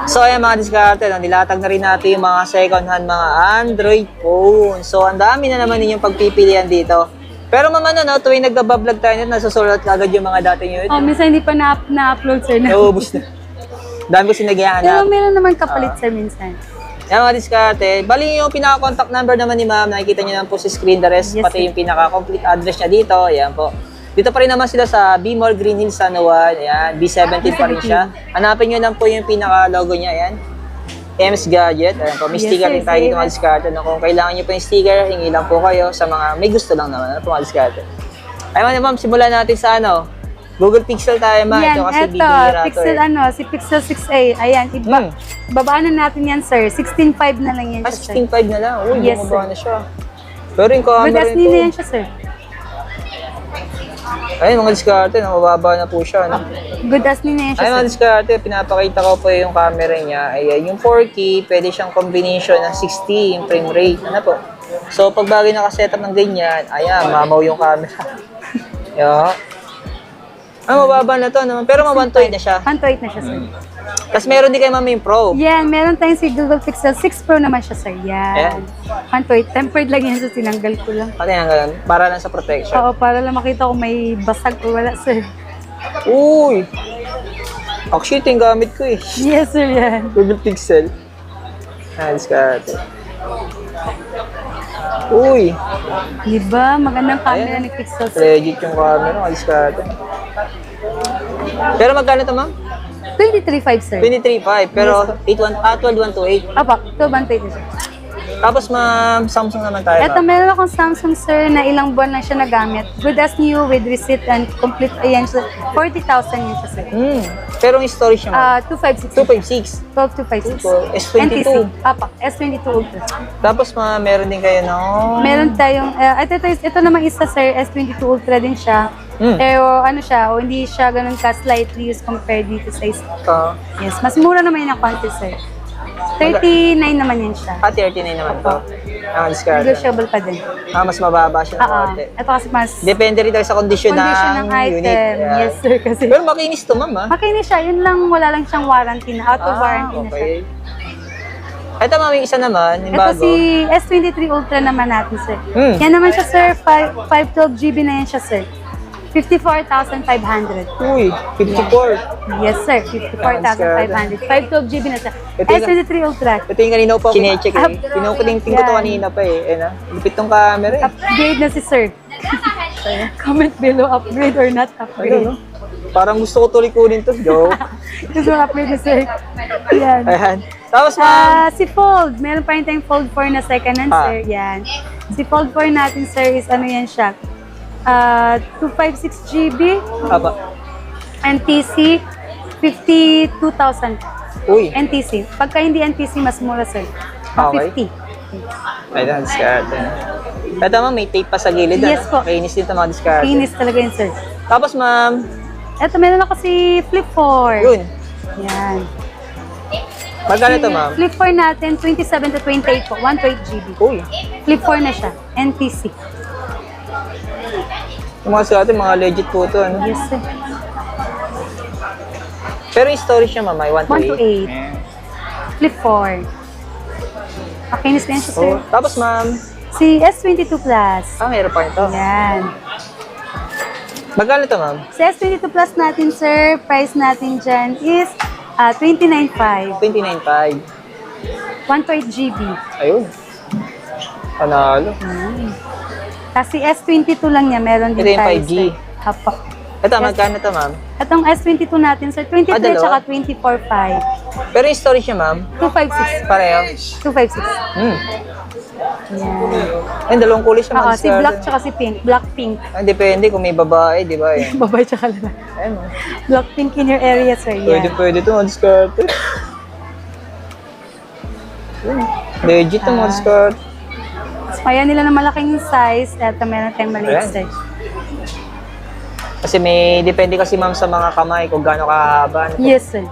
So ayan mga diskarte, no? Nilatag na rin natin yung mga second hand mga Android phone. So ang dami na naman ninyong pagpipilian dito. Pero mama no, tuwing nagbablog tayo nito, nasusulat agad yung mga dati nyo. Oh, minsan hindi pa na-upload, sir. Naubos na. Dami ko sinagyahanap. Pero meron naman kapalit, sir, minsan. Yan mga diskarte. Bali yung pinaka-contact number naman ni ma'am, nakikita nyo naman po sa screen, the rest, Yes, pati sir. yung pinaka-complete address niya dito. Ayan po. Dito pa rin naman sila sa B-Mall Green Hills, San Juan. Ayan, B17 pa rin siya. Hanapin nyo lang po yung pinaka-logo niya. Ayan. Ems Gadget. Ayan po, may Yes, sticker sir, rin tayo dito sir. mga diskarte. No, kung kailangan nyo po yung sticker, hingi lang po kayo sa mga may gusto lang naman. Ano po mga diskarte? Ayun ma'am, simulan natin sa ano. Google Pixel tayo ma'am. Yan, Ito kasi eto, bibihira to Pixel si Pixel 6a. Ayan, babaan na natin yan, sir. 16.5 na lang yan siya, sir. 16.5 na lang. Uy, Yes, bumaba sir. na siya. Pero yung camera Good as nito. na yan siya, sir. Ayun, mga diskarte, mababa na po siya. No? Good as na yan siya, Ayun, mga sir. diskarte, pinapakita ko po yung camera niya. Ayan, yung 4K, pwede siyang combination ng 60 yung frame rate. Ano po? So, pag bagay nakasetup ng ganyan, ayan, mamaw yung camera. Yo. Mababa na to naman. Pero ma-128 na siya. 128 na siya, sir. Tapos meron din kayo ma'am yung Pro. Yan, meron tayong si Google Pixel 6 Pro naman siya, sir. Yan. 128. Tempered lang yan, so tinanggal ko lang. Ano yan, ganun? Para lang sa protection. Oo, para lang makita kung may basag o wala, sir. Uy! Actually, ito yung gamit ko eh. Yes, sir, yan. Google Pixel. Diskarte. Uy! Diba? Magandang camera Ayan. ni Pixel, sir. Legit yung camera, diskarte. Pero magkano ito ma'am? 23.5, sir. 23.5, pero 12.128. Apa, 12.128 na siya. Tapos ma'am, Samsung naman tayo Eto, ma'am. meron akong Samsung, sir, na ilang buwan lang siya nagamit. Good as new with receipt and complete. Ayan, sir. 40,000 yun siya, sir. Pero yung storage niya ma'am, 256. 256. 12256. So, S22. NTC. Apa, S22 Ultra. Tapos ma'am, meron din kayo no? Meron tayong, ito namang isa, sir, S22 Ultra din siya. Pero ano siya, hindi siya ganun ka slightly used compared dito sa isa. Yes, mas mura naman yun ang konti, sir. 39 naman yan siya. 39 naman to. Diskarte. Negotiable pa din. Mas mababa siya ng konti. Ito kasi mas Depende rin tayo sa kondisyon condition ng ng item. unit. Ayan. Yes, sir, kasi Pero makinis to ma'am ah. makinis siya. Yun lang, wala lang siyang warranty na. Out of warranty na siya. Okay. Ito ma'am, yung isa naman, yung Ito bago. si S23 Ultra naman natin, sir. Hmm. Yan naman siya, sir. 512 GB na yan siya, sir. 54,500. Uy, 54. Yes, sir. 54,500. 512 GB na siya. Ito yung- S23 Ultra. Ito yung kanina po chinecheck eh. Kinukuting ko to Yan. kanina pa eh. Ayan ah. Lupit tong camera eh. Upgrade na si sir. Comment below, upgrade or not Ayun, upgrade. no? Parang gusto ko tuloy kunin to. Joke. Gusto mo upgrade na sir. Yan. Ayan. Tapos ma'am, Si Fold. Meron pa rin tayong Fold 4 na second hand, sir. Yan. Si Fold 4 natin, sir, is ano yan siya? 256 GB, aba. NTC, 52,000. Uy, NTC. Pagka hindi NTC, mas mura, sir. Okay. 50. ayun, diskarte. Ito ma'am, may tape pa sa gilid. Yes po. Kainis dito mga diskarte. Kinis talaga yun, sir. Tapos ma'am, Eto, meron ako si Flip 4. yun. Yan. Magkano ito ma'am? Flip 4 natin, 27 to 28 po, 128 GB. Uy, Flip 4 na siya, NTC. yung mga diskarte, mga legit po ito. Ano? Yes, sir. Pero yung storage niya ma'am, ay 1 to 8. Flip 4. Makinis na yan siya, sir. Oh, tapos ma'am, Si S22 Plus. meron pa ito. Yan. Magkano ito ma'am? Si S22 Plus natin, sir, price natin dyan is 29.5. 29.5. 128 GB. Ayun. Panalo. Kasi S22 lang niya, meron din Ito yung tayo, 5G. sir. Apo. Ito, magkano ito ma'am? Itong S22 natin, sir, 23 dalawa? at 24.5. Pero yung storage niya ma'am, 256. pareho. 256. Yan. Yan. Ayun, dalawang kulay siya Oo, mga si black tsaka si pink. Black pink. Depende kung may babae, di ba? Yan. Babae tsaka lalaki. Ayun, oh. Black pink in your area, sir. Pwede, Yan. pwede ito, mga diskarte. Yun. Legit ang mga diskarte. So, kaya nila na malaking size. Ito meron tayong maliit, Ayan. sir. Kasi may, depende kasi ma'am sa mga kamay kung gaano kahaba. Ano po. Yes, sir.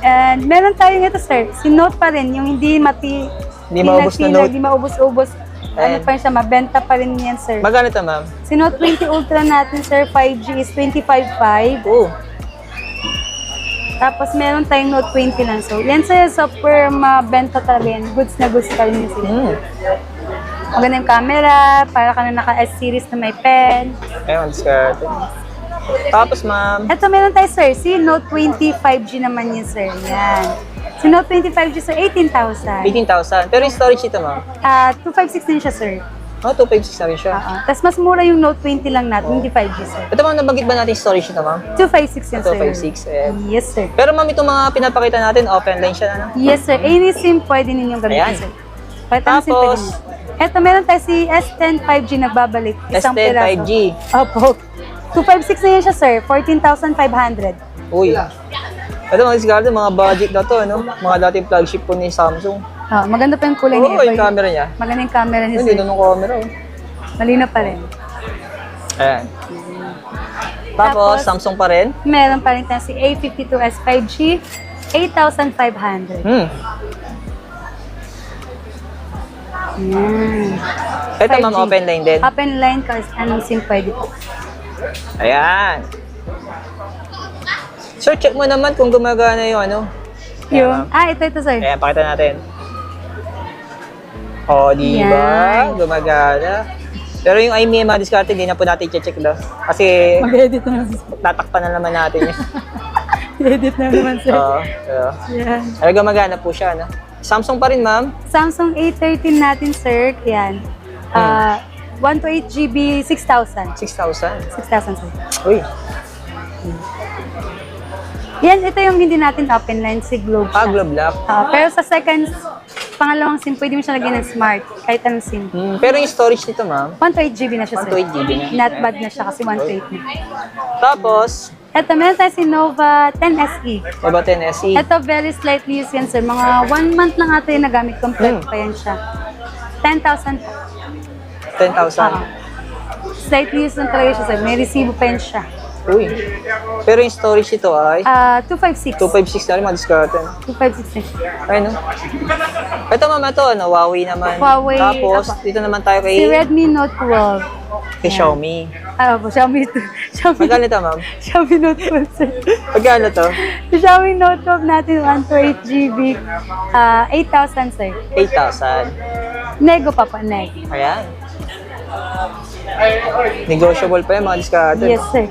And meron tayong ito, sir. Si Note pa rin. Yung hindi Hindi maubos na Note. Hindi maubos-ubos. Ano Ayan. pa rin siya, mabenta pa rin yan, sir. Magkano ito ma'am? Si Note 20 Ultra natin, sir, 5G is 25.5. Oo. Tapos meron tayong Note 20 lang. So, yan sir, software mabenta talaga yan. Goods na goods pa rin yun sila. Maganda yung camera, para ka na naka-S-series na may pen. Ayun, discard. Tapos, ma'am. Ito meron tayo sir, si Note 20 5G naman yun sir. Yan. Si Note 20 5G sir, 18,000. 18,000. Pero yung storage ito, ma'am. 256 din siya sir. Oh, 256 na rin siya. Tapos mas mura yung Note 20 lang natin, hindi 5G sir. Ito, ma'am, nabanggit ba natin yung storage nito, ma'am? 256 yun sir. 256. Ayan. Yes sir. Pero, ma'am, itong mga pinapakita natin, open line siya, ano? Yes sir. Any SIM pwede ninyong gamitin Ayan. sir. Kahit anong SIM pwede Tapos, niyo. Ito meron tayo si S10 5G nagbabalik. Isang S10 piraso. 5G. Opo. 256 na yan siya sir. 14,500. Uy. Ito, mga discard, mga budget na to, ano? Mga dating flagship po ni Samsung. Maganda pa yung kulay ni Oo, Evo. yung camera niya. Maganda yung camera niya Hindi sir. na ng camera, oh. Malino pa rin. Ayan. Tapos, Samsung pa rin. Meron pa rin tayo si A52s 5G. 8,500. Yan. Ito, ma'am, 5G. open line din. Open line kasi anong SIM pwede po. Ayan. Sir, check mo naman kung gumagana yung ano. Yung, ito sir. Ayan, pakita natin. O, di ba? Yan. Gumagana. Pero yung IMEI mga diskarte, hindi na po natin check daw. Kasi Mag-edit na naman. tatakpan na naman natin yun. Edit na naman sir. Oo. Yan. Pero gumagana po siya, no? Samsung pa rin, ma'am. Samsung A13 natin sir. Yan. 128GB 6,000. 6,000. 6,000 sir. Uy. Yan, ito yung hindi natin open line, si Globe siya. Globe lock. Pero sa second, pangalawang SIM, pwede mo siya lagyan ng smart, kahit anong SIM. Pero yung storage nito, ma'am, 128GB na siya, sir. 128GB na. Not bad na siya kasi 128 na. tapos, Ito, meron tayo si Nova 10 SE. Nova 10 SE. Ito, very slightly used yan, sir. Mga 1 month lang ata yung nagamit. Complete pa yan siya. 10,000 po. 10,000. Slightly used lang talaga siya, sir. May resibo pa yan siya. Uy. Pero yung storage ito ay 256. 256 na rin mga diskarte. 256 na siya. Ay, no? Ito, ma'am, ito, ano, Huawei naman. Huawei, Tapos, apa. dito naman tayo Si kay, Redmi Note 12. kay Xiaomi. Xiaomi. Magkano ito, ma'am? Xiaomi Note 12, sir. Magkano to? Yung Xiaomi Note 12 natin, 128GB, 8,000 sir. 8,000. Nego pa pa, nego. Ayan. Negotiable pa yan, mga diskarte. Yes sir.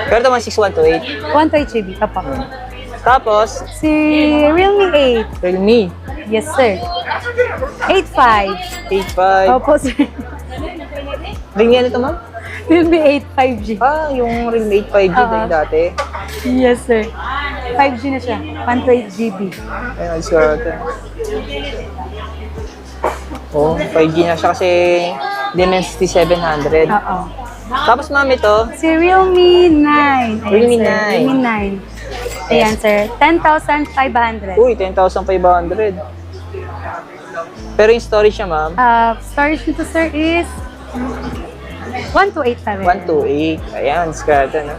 Pero ito, mga 6128. 128GB, pa. Tapos, Si Realme 8. Realme. Yes sir. 8.5. 8.5. Opo sir. Realme ano ito, ma'am? Realme 8 5G. Yung Realme 8 5G na yung dati. Yes sir. 5G na siya. 128GB. Ayan, diskarte. Oh, 5G na siya kasi Dimensity 700. Oo. Tapos, ma'am, ito, Si Realme 9. Ayan, Realme sir. 9. Realme 9. Ayan sir. 10,500. uy, 10,500. Pero yung storage niya, ma'am, Storage nito sir is 128 pa rin. 128. Ayan, diskarte, no?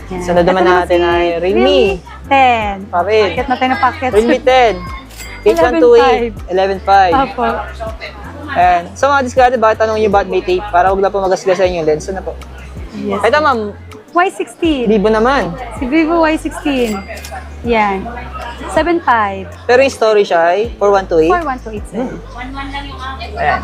Yan. Sunod naman Ito natin si ay Realme. 10. Pa rin. Packet na tayo ng packet. Realme 10. 8128. 11.5. Opo. Ayan. So, mga diskarte, bakit tanong niyo ba't may tape? Para huwag na po magasgasan yung lens. Ano po? Yes. Ito, ma'am, Y16. Vivo naman. Si Vivo Y16. Yan. 7.5. Pero yung storage ay 4128. 4128 sir. Ayan.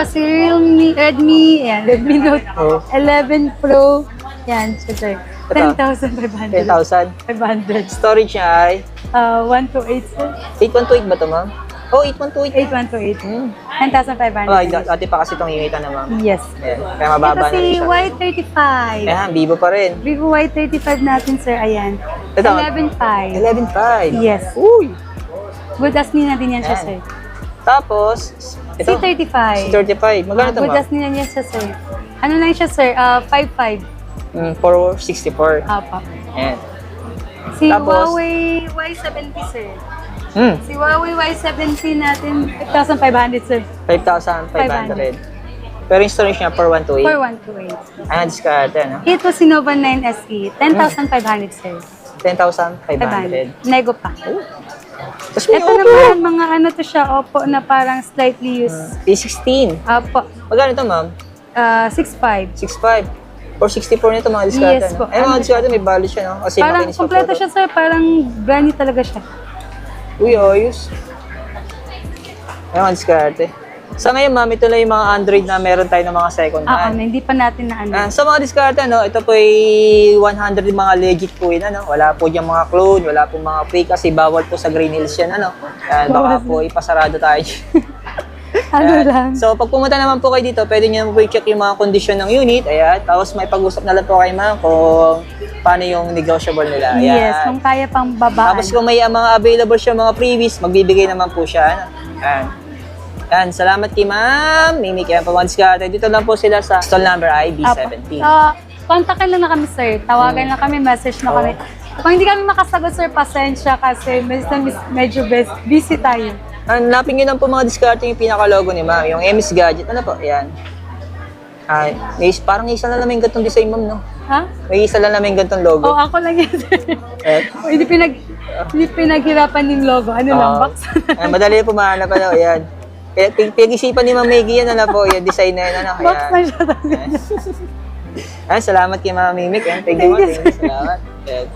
Si Realme, Redmi, yan, Redmi Note Oh. 11 Pro. Yan, sir. Ito. 10,500. 10,000. 500. Storage niya ay 128 sir. 8128 ba ito, ma'am? Oh, 8128. 8128. Hmm. 10,500. Ay, dati pa kasi itong unit naman. Yes. Ayan. Kaya Ito mababa na si rin siya. Y35. Ayan, Vivo pa rin. Vivo Y35 natin, sir. Ayan. Ito. 11.5. 11.5. Yes. Uy! Good as nina din yan siya, Ayan. sir. Tapos, ito. C35. C35. Magkano ito, Good ma'am? as nina niya siya, sir. Ano lang siya, sir? 5.5. 464. Apa. Ayan. Si Tapos? Huawei Y70, sir. Hmm. Si Huawei Y70 natin, 5,500, sir. 5,500. Pero yung storage niya, 4128. 4128. Ayan, discard. Ano? Ito si Nova 9 SE, 10,500, sir. 10,500. Nego pa. Tapos may Ito Oppo. naman, mga ano to siya, Oppo na parang slightly used. A16. Opo. Magkano ito, ma'am? 6.5. 6.5. 464 nito mga diskarte. Yes po. Ay, mga diskarte, may value siya, no? Kasi Parang makinis pa kompleto po to. siya, sir. Parang brand new talaga siya. Uy, ayos. Ay, mga diskarte. Sa ngayon, ma'am, ito lang yung mga Android na meron tayo ng mga second hand. Hindi pa natin na ano. Sa mga diskarte, ano, ito po ay 100 yung mga legit po yun, ano. Wala po diyang mga clone, wala po mga fake kasi bawal po sa Green Hills yan, ano. Baka po ipasarado tayo. Ano lang. So, pag pumunta naman po kayo dito, pwede nyo naman po i-check yung mga kondisyon ng unit. Ayan. Tapos may pag-usap na lang po kayo, ma'am, kung paano yung negotiable nila. Ayan. Yes, kung kaya pang babaan. Tapos kung may mga available siya, mga freebies, magbibigay naman po siya. Ano? Ayan. Ayan. Salamat kay ma'am. Mimi, kaya pa mga diskarte. Dito lang po sila sa stall number IB17. Kontakin lang na kami, sir. Tawagan lang kami, message na kami. Kung hindi kami makasagot, sir, pasensya kasi medyo busy tayo. Hanapin nyo lang po mga diskarte yung pinaka-logo ni ma'am. Yung MS Gadget. Ano po? Ayan. Parang isa lang naman yung gantong design, ma'am, no? Ha? May isa lang naman yung gantong logo. Ako lang yan, sir. Eh? Hindi pinaghirapan yung logo. Ano lang, box. Madali po mahanap, ano, ayan. Pag-isipan ni Ma'am Maggie yan, ano po, yung design na yan, ano. Box na siya talaga. Salamat kay Ma'am Mimic. Thank you, ma'am. Salamat. Ayan.